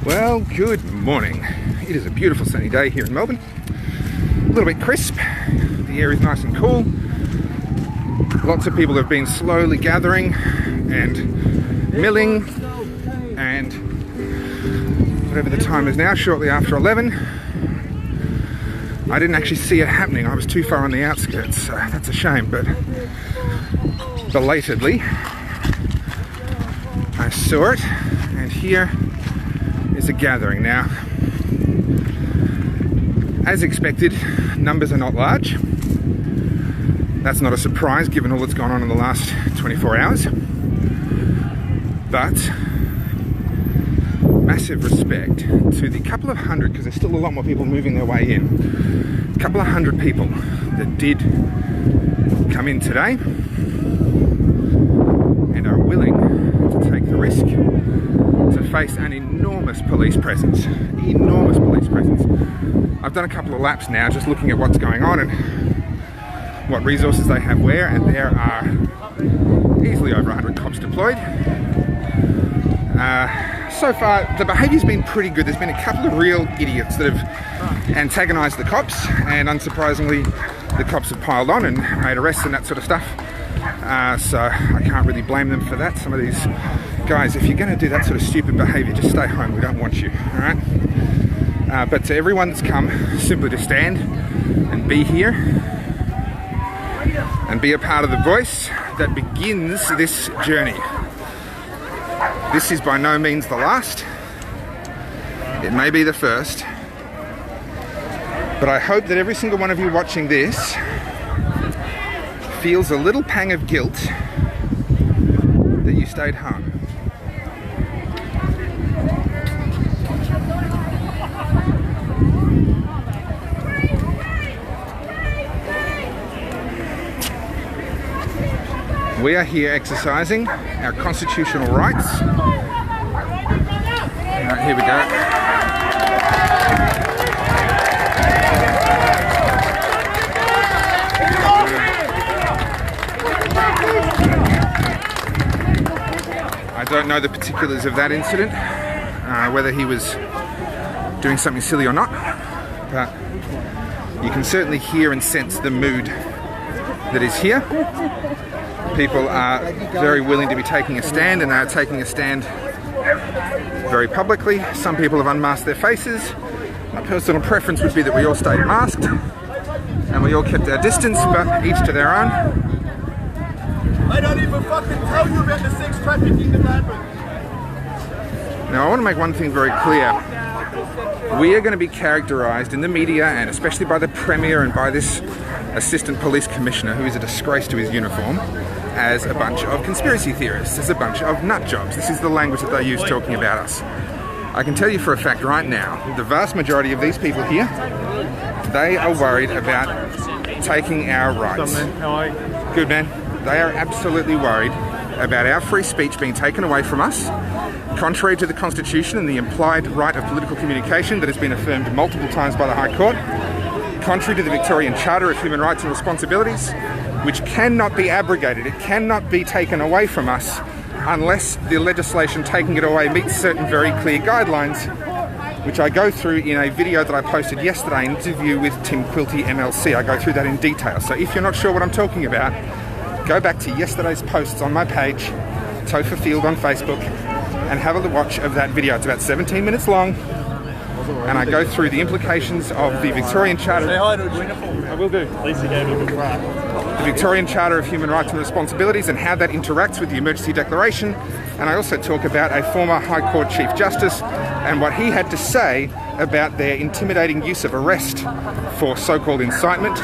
Well, good morning. It is a beautiful sunny day here in Melbourne. A little bit crisp. The air is nice and cool. Lots of people have been slowly gathering and milling, and whatever the time is now, shortly after 11. I didn't actually see it happening. I was too far on the outskirts, so that's a shame, but belatedly I saw it, and here is a gathering. Now, as expected, numbers are not large. That's not a surprise given all that's gone on in the last 24 hours. But massive respect to the couple of hundred, because there's still a lot more people moving their way in, a couple of hundred people that did come in today and are willing to take the risk to face an enormous police presence. Enormous police presence. I've done a couple of laps now just looking at what's going on and what resources they have where, and there are easily over 100 cops deployed. So far, the behaviour's been pretty good. There's been a couple of real idiots that have antagonised the cops, and unsurprisingly, the cops have piled on and made arrests and that sort of stuff. So I can't really blame them for that. Some of these guys, if you're going to do that sort of stupid behaviour, just stay home. We don't want you, all right? But to everyone that's come simply to stand and be here and be a part of the voice that begins this journey. This is by no means the last. It may be the first. But I hope that every single one of you watching this feels a little pang of guilt that you stayed home. We are here exercising our constitutional rights. Here we go. I don't know the particulars of that incident, whether he was doing something silly or not, but you can certainly hear and sense the mood that is here. People are very willing to be taking a stand, and they are taking a stand very publicly. Some people have unmasked their faces. My personal preference would be that we all stayed masked and we all kept our distance, but each to their own. I don't even fucking tell you about the sex trafficking that happened. Now I want to make one thing very clear. We are going to be characterised in the media, and especially by the Premier and by this Assistant Police Commissioner, who is a disgrace to his uniform, as a bunch of conspiracy theorists, as a bunch of nut jobs. This is the language that they use talking about us. I can tell you for a fact right now, the vast majority of these people here, they are worried about taking our rights. Good, man. They are absolutely worried about our free speech being taken away from us, contrary to the Constitution and the implied right of political communication that has been affirmed multiple times by the High Court, contrary to the Victorian Charter of Human Rights and Responsibilities, which cannot be abrogated. It cannot be taken away from us unless the legislation taking it away meets certain very clear guidelines, which I go through in a video that I posted yesterday, an interview with Tim Quilty MLC. I go through that in detail. So if you're not sure what I'm talking about, go back to yesterday's posts on my page, Topher Field on Facebook, and have a watch of that video. It's about 17 minutes long, and I go through the implications of the Victorian Charter. Say hi to a uniform. I will do. At least he gave it a good crack. The Victorian Charter of Human Rights and Responsibilities and how that interacts with the Emergency Declaration. And I also talk about a former High Court Chief Justice and what he had to say about their intimidating use of arrest for so-called incitement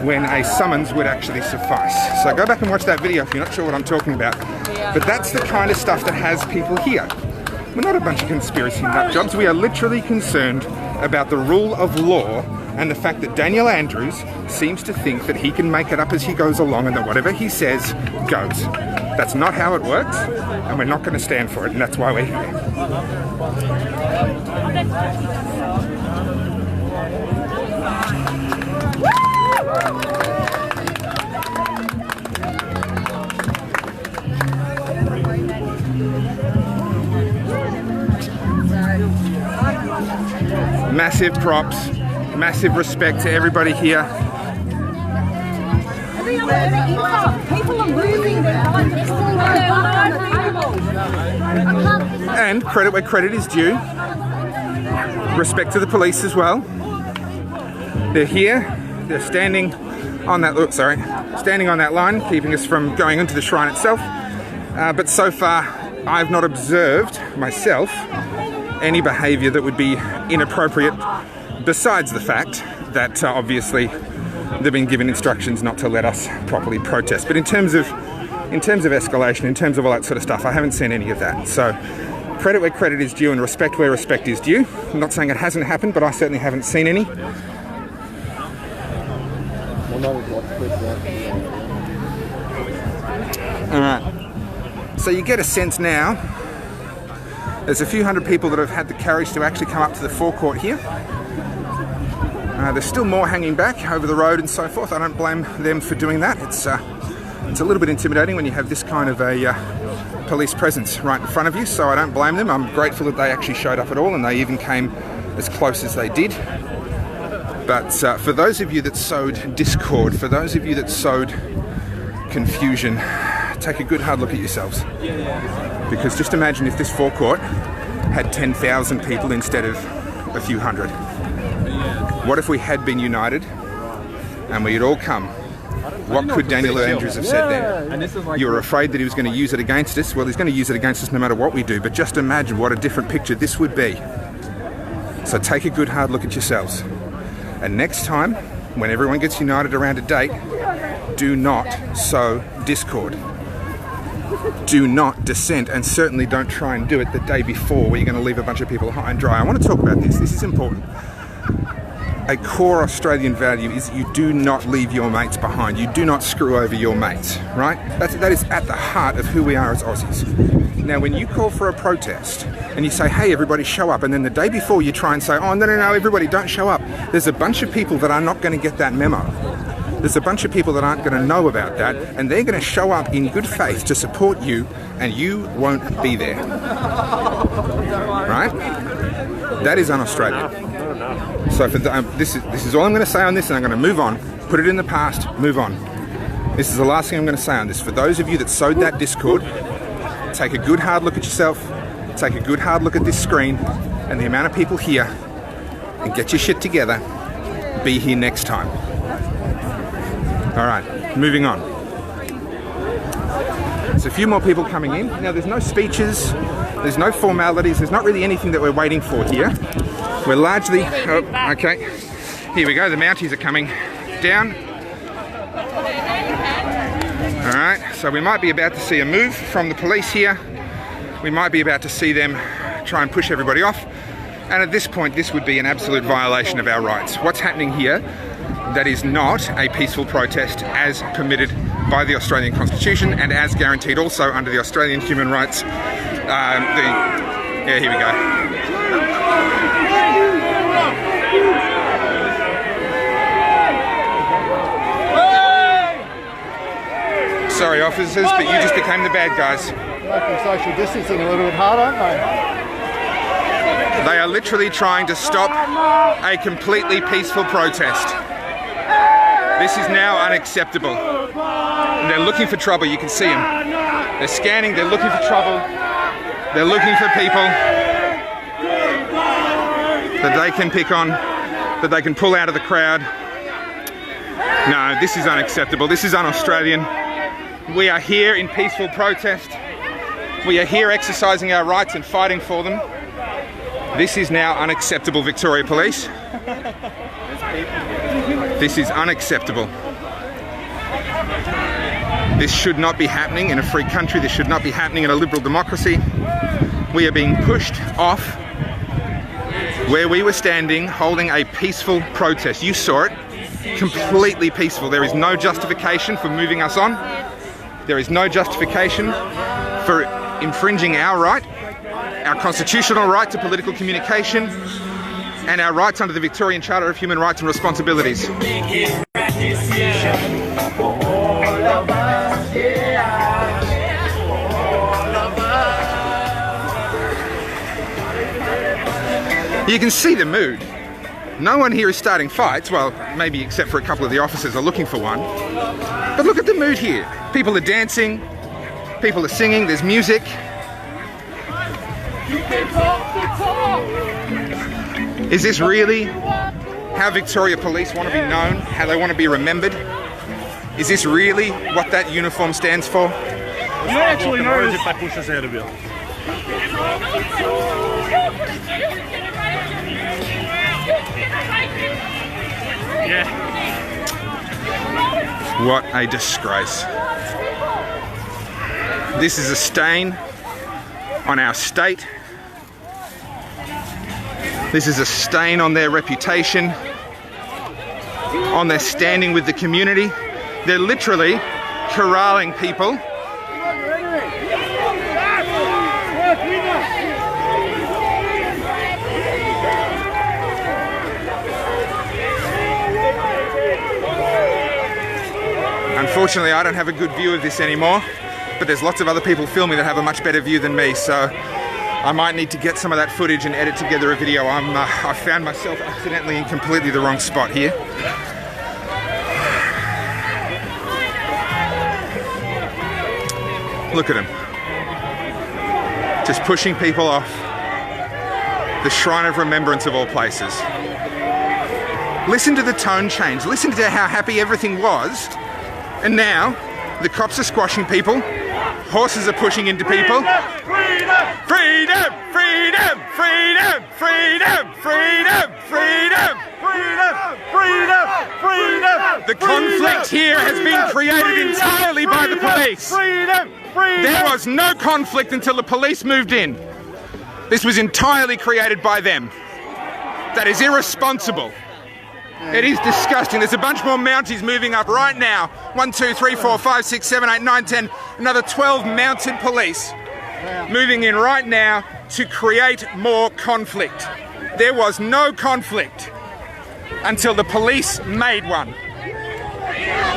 when a summons would actually suffice. So go back and watch that video if you're not sure what I'm talking about. But that's the kind of stuff that has people here. We're not a bunch of conspiracy nut jobs. We are literally concerned about the rule of law and the fact that Daniel Andrews seems to think that he can make it up as he goes along and that whatever he says goes. That's not how it works, and we're not going to stand for it, and that's why we're here. Massive props, massive respect to everybody here. People are losing their lives. And credit where credit is due. Respect to the police as well. They're here. They're standing on that. Standing on that line, keeping us from going into the shrine itself. But so far, I've not observed myself any behaviour that would be inappropriate. Besides the fact that obviously they've been given instructions not to let us properly protest. But in terms of escalation, in terms of all that sort of stuff, I haven't seen any of that. So credit where credit is due and respect where respect is due. I'm not saying it hasn't happened, but I certainly haven't seen any. Alright, so you get a sense now, there's a few hundred people that have had the courage to actually come up to the forecourt here. There's still more hanging back over the road and so forth. I don't blame them for doing that. It's a little bit intimidating when you have this kind of a police presence right in front of you, so I don't blame them. I'm grateful that they actually showed up at all and they even came as close as they did. But for those of you that sowed discord, for those of you that sowed confusion, take a good hard look at yourselves. Because just imagine if this forecourt had 10,000 people instead of a few hundred. What if we had been united and we had all come? What could Daniel Andrews have said then? You were afraid that he was going to use it against us. Well, he's going to use it against us no matter what we do, but just imagine what a different picture this would be. So take a good hard look at yourselves. And next time, when everyone gets united around a date, do not sow discord. Do not dissent, and certainly don't try and do it the day before where you're going to leave a bunch of people high and dry. I want to talk about this. This is important. A core Australian value is you do not leave your mates behind. You do not screw over your mates, right? That is at the heart of who we are as Aussies. Now, when you call for a protest and you say, hey, everybody show up, and then the day before you try and say, oh, no, everybody don't show up, there's a bunch of people that are not going to get that memo. There's a bunch of people that aren't going to know about that, and they're going to show up in good faith to support you, and you won't be there. Right? That is un-Australian. So for this is all I'm going to say on this, and I'm going to move on. Put it in the past, move on. This is the last thing I'm going to say on this. For those of you that sowed that discord, take a good hard look at yourself, take a good hard look at this screen and the amount of people here, and get your shit together. Be here next time. Alright, moving on. There's a few more people coming in. Now there's no speeches, there's no formalities, there's not really anything that we're waiting for here. We're largely... Oh, okay. Here we go, the Mounties are coming down. Alright, so we might be about to see a move from the police here. We might be about to see them try and push everybody off. And at this point, this would be an absolute violation of our rights. What's happening here, that is not a peaceful protest as permitted by the Australian Constitution and as guaranteed also under the Australian human rights. Yeah, here we go. Sorry, officers, but you just became the bad guys. Making social distancing a little bit hard, aren't they? They are literally trying to stop a completely peaceful protest. This is now unacceptable. And they're looking for trouble, you can see them. They're scanning, they're looking for trouble. They're looking for people that they can pick on, that they can pull out of the crowd. No, this is unacceptable. This is un-Australian. We are here in peaceful protest. We are here exercising our rights and fighting for them. This is now unacceptable, Victoria Police. This is unacceptable. This should not be happening in a free country. This should not be happening in a liberal democracy. We are being pushed off where we were standing holding a peaceful protest. You saw it, completely peaceful. There is no justification for moving us on. There is no justification for infringing our right, our constitutional right to political communication, and our rights under the Victorian Charter of Human Rights and Responsibilities. You can see the mood. No one here is starting fights. Well, maybe except for a couple of the officers are looking for one. But look at the mood here. People are dancing. People are singing. There's music. Is this really how Victoria Police want to be known? How they want to be remembered? Is this really what that uniform stands for? You actually notice if they push us out of here. Yeah. What a disgrace. This is a stain on our state. This is a stain on their reputation, on their standing with the community. They're literally corralling people. Unfortunately, I don't have a good view of this anymore, but there's lots of other people filming that have a much better view than me, so I might need to get some of that footage and edit together a video. I found myself accidentally in completely the wrong spot here. Look at him. Just pushing people off the Shrine of Remembrance of all places. Listen to the tone change. Listen to how happy everything was. And now, the cops are squashing people. Horses are pushing into people. Freedom! Freedom! Freedom! Freedom! Freedom! Freedom! Freedom! Freedom! Freedom! Freedom! The conflict here has been created entirely by the police. Freedom! Freedom! There was no conflict until the police moved in. This was entirely created by them. That is irresponsible. It is disgusting. There's a bunch more Mounties moving up right now. 1, 2, 3, 4, 5, 6, 7, 8, 9, 10. Another 12 mounted police moving in right now to create more conflict. There was no conflict until the police made one.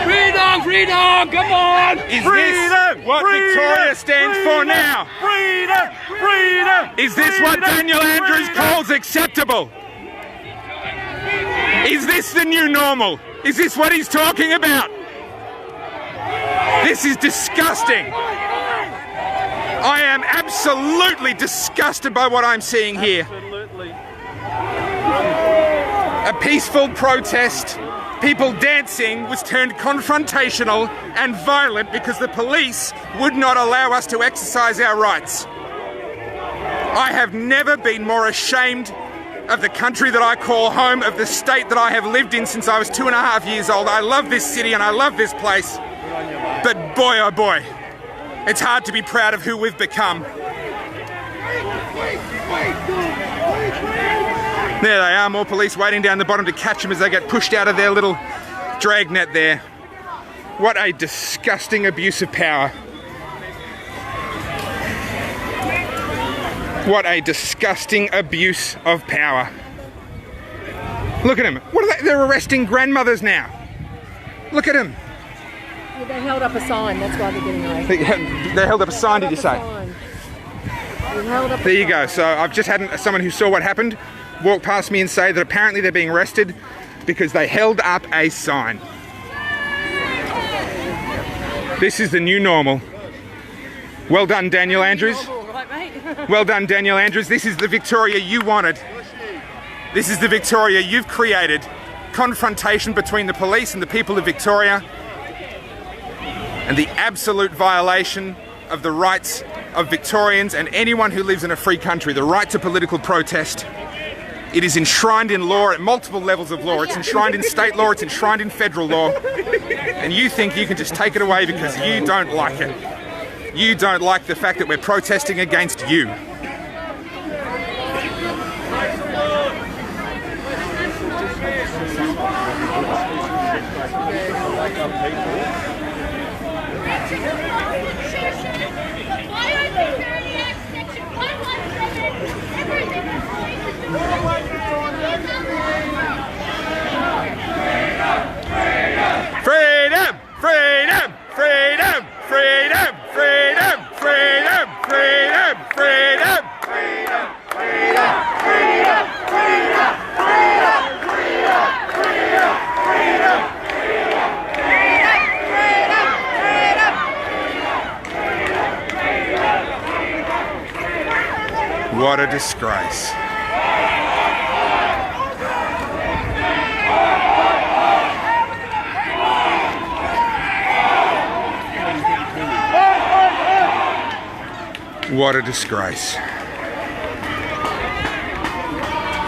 Freedom! Freedom! Come on! Is this what Victoria stands for now? Freedom! Freedom! Is this what Daniel Andrews calls acceptable? Is this the new normal? Is this what he's talking about? This is disgusting. I am absolutely disgusted by what I'm seeing here. Absolutely. A peaceful protest, people dancing, was turned confrontational and violent because the police would not allow us to exercise our rights. I have never been more ashamed of the country that I call home, of the state that I have lived in since I was 2.5 years old. I love this city and I love this place. But boy, oh boy, it's hard to be proud of who we've become. There they are, more police waiting down the bottom to catch them as they get pushed out of their little dragnet there. What a disgusting abuse of power. What a disgusting abuse of power. Look at them. What are they? They're arresting grandmothers now. Look at them. Yeah, they held up a sign, that's why they're getting arrested. They held up a sign, did you say? There you go. So I've just had someone who saw what happened walk past me and say that apparently they're being arrested because they held up a sign. This is the new normal. Well done, Daniel Andrews. Well done, Daniel Andrews. This is the Victoria you wanted. This is the Victoria you've created. Confrontation between the police and the people of Victoria, and the absolute violation of the rights of Victorians and anyone who lives in a free country, the right to political protest. It is enshrined in law at multiple levels of law. It's enshrined in state law, it's enshrined in federal law. And you think you can just take it away because you don't like it. You don't like the fact that we're protesting against you. Freedom! Freedom! Freedom! Freedom! Freedom! Freedom! Freedom! Freedom! What a disgrace. What a disgrace.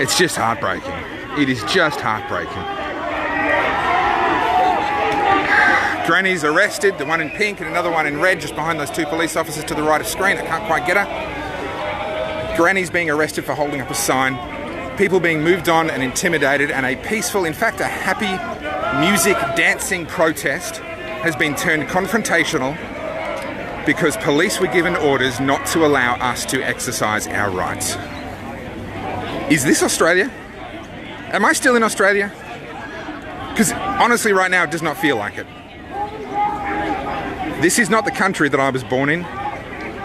It's just heartbreaking. It is just heartbreaking. Granny's arrested, the one in pink and another one in red, just behind those two police officers to the right of screen. I can't quite get her. Granny's being arrested for holding up a sign. People being moved on and intimidated, and a peaceful, in fact a happy music dancing protest has been turned confrontational because police were given orders not to allow us to exercise our rights. Is this Australia? Am I still in Australia? Because honestly right now it does not feel like it. This is not the country that I was born in,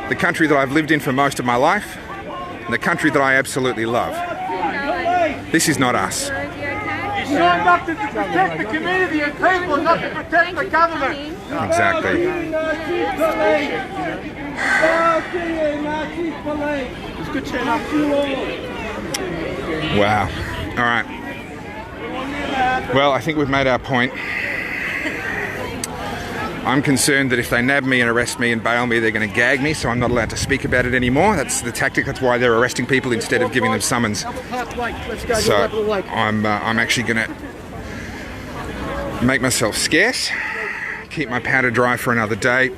the country that I've lived in for most of my life, and the country that I absolutely love. This is not us. You signed up to protect the community and people, not to protect the government. Exactly. Wow. All right. Well, I think we've made our point. I'm concerned that if they nab me and arrest me and bail me, they're going to gag me, so I'm not allowed to speak about it anymore. That's the tactic. That's why they're arresting people instead of giving them summons. So I'm actually going to make myself scarce, keep my powder dry for another day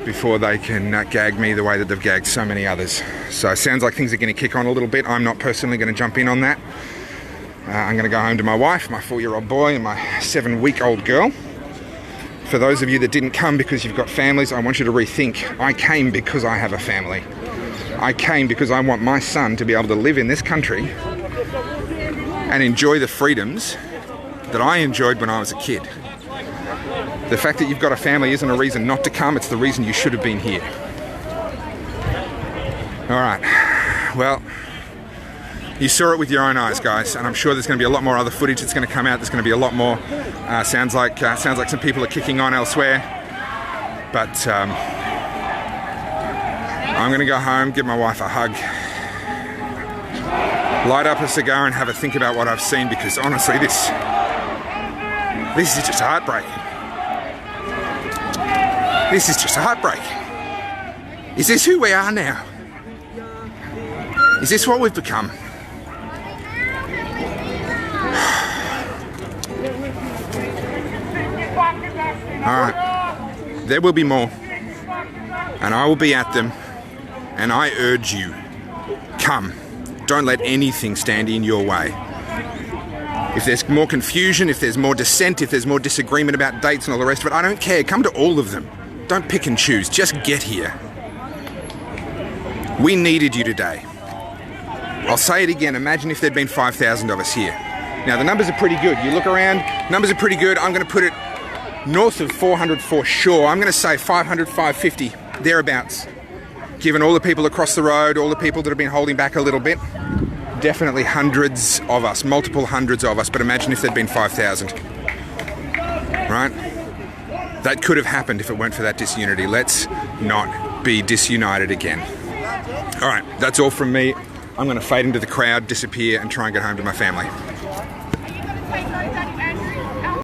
before they can gag me the way that they've gagged so many others. So it sounds like things are going to kick on a little bit. I'm not personally going to jump in on that. I'm going to go home to my wife, my 4-year-old boy, and my 7-week-old girl. For those of you that didn't come because you've got families, I want you to rethink. I came because I have a family. I came because I want my son to be able to live in this country and enjoy the freedoms that I enjoyed when I was a kid. The fact that you've got a family isn't a reason not to come, it's the reason you should have been here. All right, well, you saw it with your own eyes, guys, and I'm sure there's going to be a lot more other footage that's going to come out. There's going to be a lot more. Sounds like some people are kicking on elsewhere, but I'm going to go home, give my wife a hug, light up a cigar, and have a think about what I've seen, because honestly, this is just heartbreaking. This is just heartbreaking. Is this who we are now? Is this what we've become? Alright, there will be more, and I will be at them, and I urge you, come. Don't let anything stand in your way. If there's more confusion, if there's more dissent, if there's more disagreement about dates and all the rest of it, I don't care. Come to all of them. Don't pick and choose. Just get here. We needed you today. I'll say it again. Imagine if there'd been 5,000 of us here. Now, the numbers are pretty good. You look around, numbers are pretty good. I'm going to put it north of 400 for sure. I'm going to say 500, 550, thereabouts. Given all the people across the road, all the people that have been holding back a little bit, definitely hundreds of us, multiple hundreds of us, but imagine if there'd been 5,000. Right? That could have happened if it weren't for that disunity. Let's not be disunited again. All right, that's all from me. I'm going to fade into the crowd, disappear, and try and get home to my family.